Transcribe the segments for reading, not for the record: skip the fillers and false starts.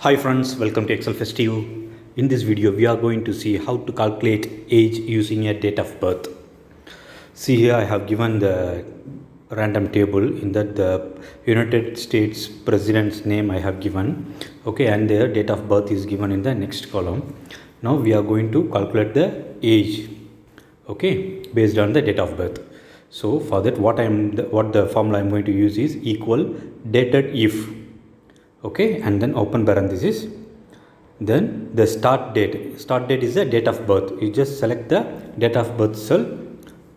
Hi friends, welcome to Excel Festive. In this video, we are going to see how to calculate age using a date of birth. See here, I have given the random table in that the United States President's name I have given. Okay, and their date of birth is given in the next column. Now we are going to calculate the age. Okay, based on the date of birth. So for that, what the formula I'm going to use is equal dated if. Okay, and then open parenthesis, then the start date is the date of birth. You just select the date of birth cell,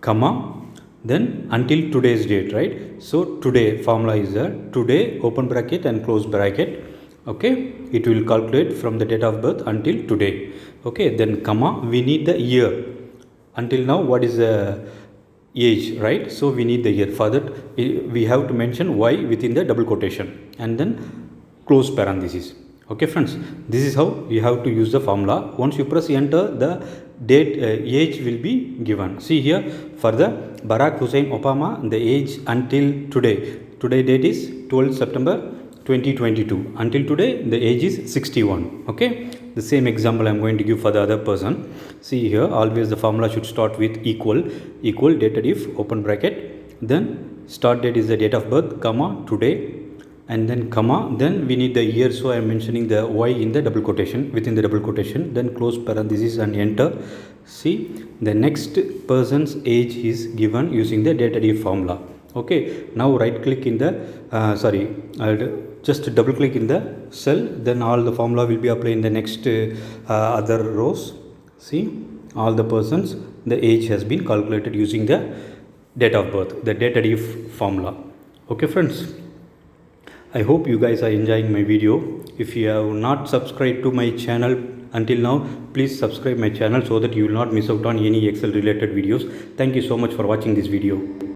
comma, then until today's date, right? So today formula is today, open bracket and close bracket. Okay, it will calculate from the date of birth until today. Okay, then comma, we need the year. Until now, what is the age, right? So we need the year. For that, we have to mention y within the double quotation and then close parenthesis. Okay friends, this is how you have to use the formula. Once you press enter, the date age will be given. See here, for the Barack Hussein Obama, the age until today date is 12 September 2022. Until today the age is 61. Okay, the same example I am going to give for the other person. See here, always the formula should start with equal dated if, open bracket, then start date is the date of birth, comma, today, and then comma, then we need the year, so I am mentioning the y in the double quotation, within the double quotation, then close parenthesis and enter. See, the next person's age is given using the DATEDIF formula. Okay, now right click in the I'll just double click in the cell, then all the formula will be applied in the next other rows. See, all the persons, the age has been calculated using the date of birth, the DATEDIF formula. Okay friends, I hope you guys are enjoying my video. If you have not subscribed to my channel until now, please subscribe my channel so that you will not miss out on any Excel related videos. Thank you so much for watching this video.